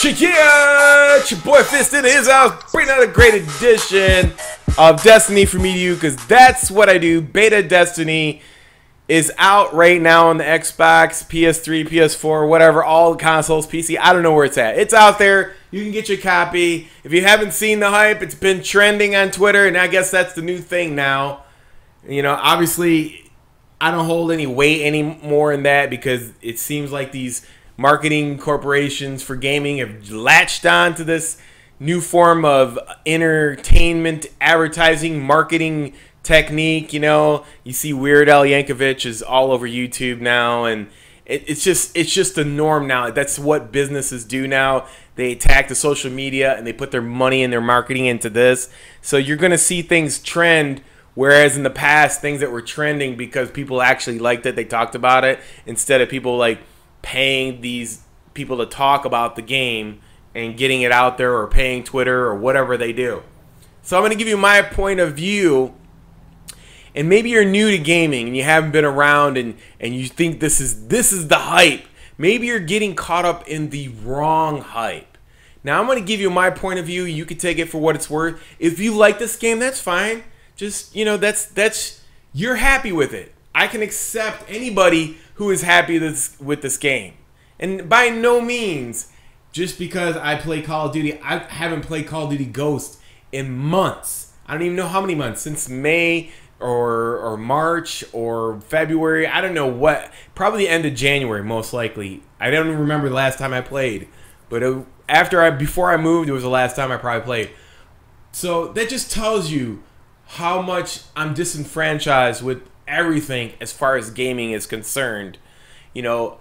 Yeah, it's your boy Fist in his house, bringing out a great edition of Destiny for me to you, because that's what I do. Beta Destiny is out right now on the Xbox, PS3, PS4, whatever, all consoles, PC. I don't know where it's at. It's out there. You can get your copy. If you haven't seen the hype, it's been trending on Twitter, and I guess that's the new thing now. You know, obviously, I don't hold any weight anymore in that because it seems like these marketing corporations for gaming have latched on to this new form of entertainment advertising marketing technique. You know, you see Weird Al Yankovic is all over YouTube now, and it's just the norm now. That's what businesses do now. They attack the social media and they put their money and their marketing into this. So you're going to see things trend, whereas in the past, things that were trending because people actually liked it, they talked about it, instead of people like paying these people to talk about the game and getting it out there, or paying Twitter or whatever they do. So I'm going to give you my point of view. And maybe you're new to gaming and you haven't been around and you think this is the hype. Maybe you're getting caught up in the wrong hype. Now I'm going to give you my point of view. You can take it for what it's worth. If you like this game, that's fine. Just, you know, that's you're happy with it. I can accept anybody who is happy with this game. And by no means, just because I play Call of Duty, I haven't played Call of Duty Ghost in months. I don't even know how many months, since May or March or February. I don't know what. Probably the end of January, most likely. I don't even remember the last time I played. But before I moved, it was the last time I probably played. So that just tells you how much I'm disenfranchised with everything as far as gaming is concerned. You know,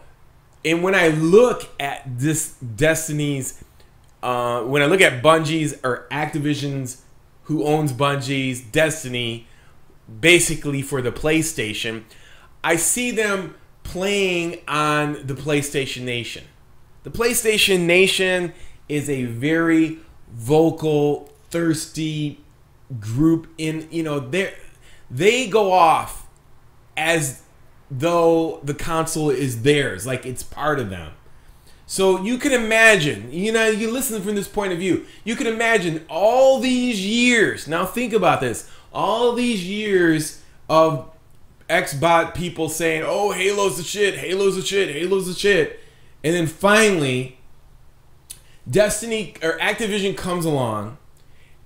and when I look at this Destiny's, when I look at Bungie's or Activisions, who owns Bungie's Destiny, basically for the PlayStation, I see them playing on the PlayStation Nation. The PlayStation Nation is a very vocal, thirsty group. In, you know, they go off as though the console is theirs, like it's part of them. So you can imagine, you know, you listen from this point of view, you can imagine all these years. Now think about this. All these years of Xbox people saying, oh, Halo's the shit, Halo's the shit, Halo's the shit. And then finally, Destiny or Activision comes along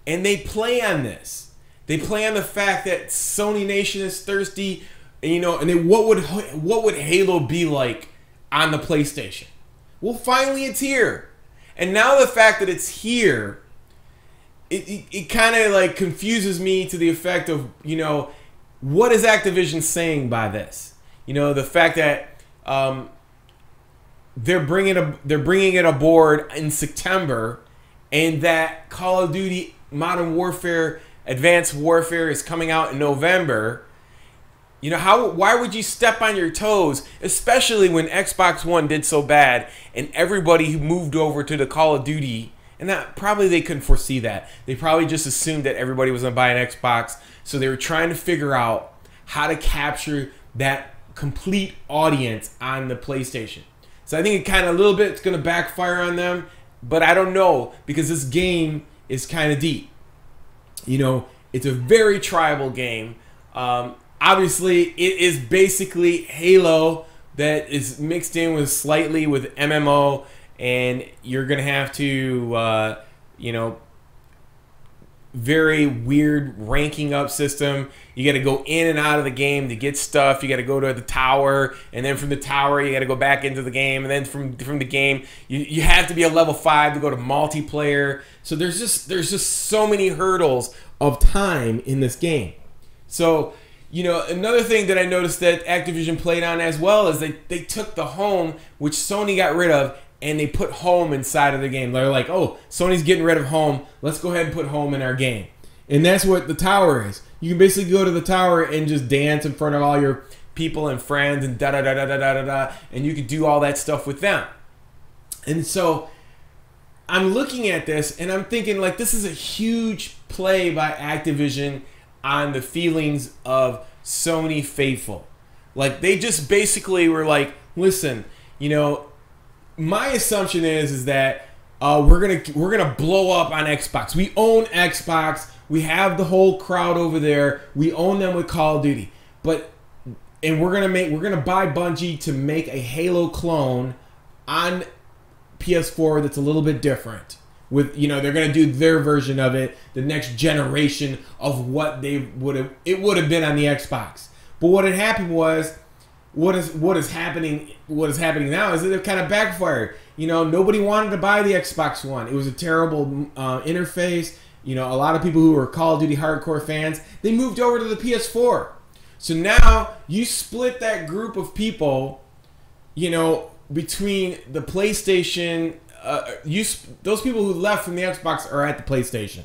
and they play on this. They play on the fact that Sony Nation is thirsty, and, you know, and then what would Halo be like on the PlayStation? Well, finally it's here. And now the fact that it's here, it kind of like confuses me to the effect of, you know, what is Activision saying by this? You know, the fact that they're bringing it aboard in September, and that Call of Duty Modern Warfare Advanced Warfare is coming out in November. You know, why would you step on your toes, especially when Xbox One did so bad and everybody who moved over to the Call of Duty, and that probably they couldn't foresee that. They probably just assumed that everybody was going to buy an Xbox, so they were trying to figure out how to capture that complete audience on the PlayStation. So I think it kind of a little bit it's going to backfire on them, but I don't know, because this game is kind of deep. You know, it's a very tribal game. Obviously, it is basically Halo that is mixed in with slightly with MMO, and you're going to have to, you know, very weird ranking up system. You got to go in and out of the game to get stuff. You got to go to the tower, and then from the tower you got to go back into the game, and then from the game you have to be a level 5 to go to multiplayer. So there's just so many hurdles of time in this game. So, you know, another thing that I noticed that Activision played on as well is they took the home, which Sony got rid of, and they put home inside of the game. They're like, oh, Sony's getting rid of home. Let's go ahead and put home in our game. And that's what the tower is. You can basically go to the tower and just dance in front of all your people and friends and da-da-da-da-da-da-da, and you can do all that stuff with them. And so I'm looking at this, and I'm thinking, like, this is a huge play by Activision on the feelings of Sony faithful. Like, they just basically were like, listen, you know, my assumption is that we're gonna blow up on Xbox. We own Xbox. We have the whole crowd over there. We own them with Call of Duty. And we're gonna buy Bungie to make a Halo clone on PS4 that's a little bit different. With they're gonna do their version of it, the next generation of what it would have been on the Xbox. But what had happened was, what is happening now is that it kind of backfired. Nobody wanted to buy the Xbox One. It was a terrible interface. A lot of people who were Call of Duty hardcore fans, they moved over to the PS4. So now you split that group of people, between the PlayStation. Those people who left from the Xbox are at the PlayStation.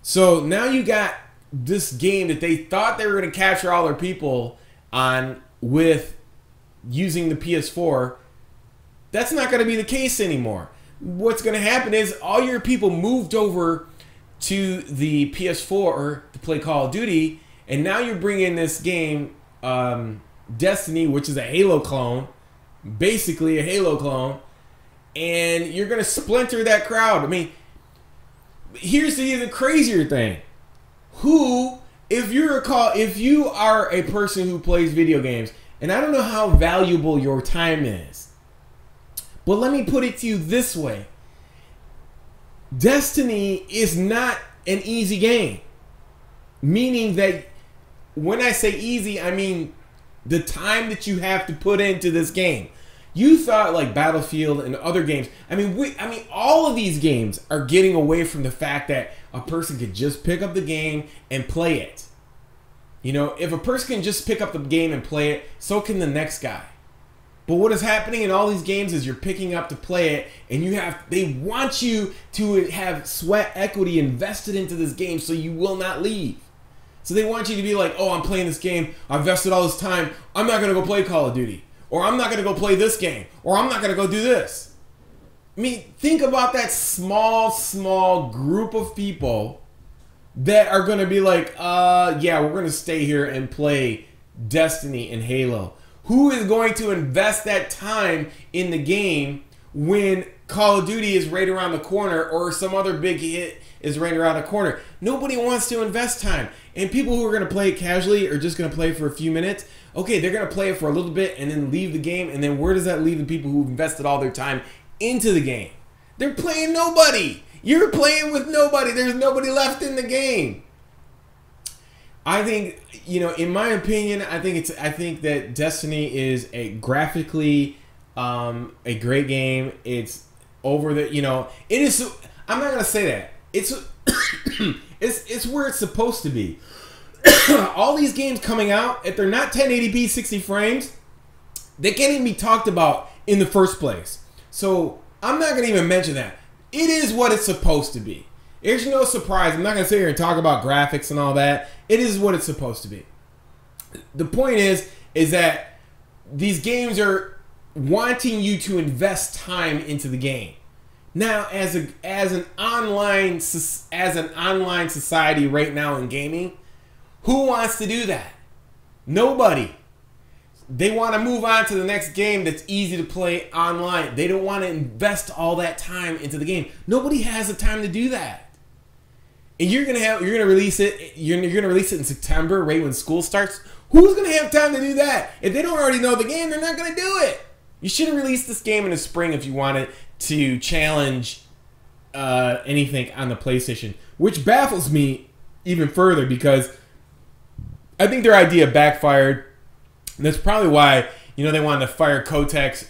So now you got this game that they thought they were going to capture all their people on with using the PS4. That's not going to be the case anymore. What's going to happen is all your people moved over to the PS4 to play Call of Duty, and now you're bringing this game, Destiny, which is a Halo clone, basically a Halo clone, and you're going to splinter that crowd. I mean, here's the even crazier thing. If you are a person who plays video games, and I don't know how valuable your time is, but let me put it to you this way. Destiny is not an easy game. Meaning that when I say easy, I mean the time that you have to put into this game. You thought like Battlefield and other games. I mean, all of these games are getting away from the fact that a person could just pick up the game and play it. If a person can just pick up the game and play it, so can the next guy. But what is happening in all these games is you're picking up to play it, and they want you to have sweat equity invested into this game so you will not leave. So they want you to be like, oh, I'm playing this game, I invested all this time, I'm not going to go play Call of Duty. Or I'm not going to go play this game. Or I'm not going to go do this. I mean, think about that small group of people that are going to be like, yeah, we're going to stay here and play Destiny and Halo. Who is going to invest that time in the game when Call of Duty is right around the corner or some other big hit is right around the corner? Nobody wants to invest time. And people who are going to play it casually are just going to play for a few minutes. Okay, they're going to play it for a little bit and then leave the game. And then where does that leave the people who invested all their time into the game? They're playing nobody. You're playing with nobody. There's nobody left in the game. I think, in my opinion, I think that Destiny is a graphically a great game. It's over the, it is. I'm not going to say that. It's it's where it's supposed to be. All these games coming out, if they're not 1080p 60 frames, they can't even be talked about in the first place. So I'm not going to even mention that. It is what it's supposed to be. There's no surprise. I'm not going to sit here and talk about graphics and all that. It is what it's supposed to be. The point is that these games are wanting you to invest time into the game. Now, as an online society right now in gaming, who wants to do that? Nobody. They want to move on to the next game that's easy to play online. They don't want to invest all that time into the game. Nobody has the time to do that. And you're gonna release it. You're gonna release it in September, right when school starts. Who's gonna have time to do that? If they don't already know the game, they're not gonna do it. You should have released this game in the spring if you wanted to challenge anything on the PlayStation, which baffles me even further because I think their idea backfired. And that's probably why they wanted to fire Kotex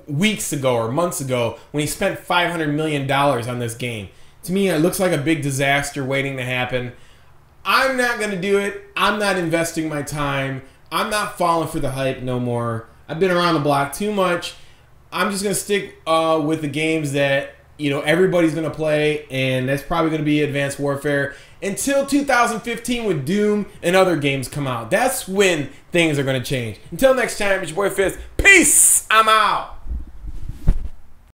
weeks ago or months ago when he spent $500 million on this game. To me, it looks like a big disaster waiting to happen. I'm not going to do it. I'm not investing my time. I'm not falling for the hype no more. I've been around the block too much. I'm just going to stick with the games that everybody's going to play, and that's probably going to be Advanced Warfare until 2015 when Doom and other games come out. That's when things are going to change. Until next time, it's your boy Fizz. Peace! I'm out!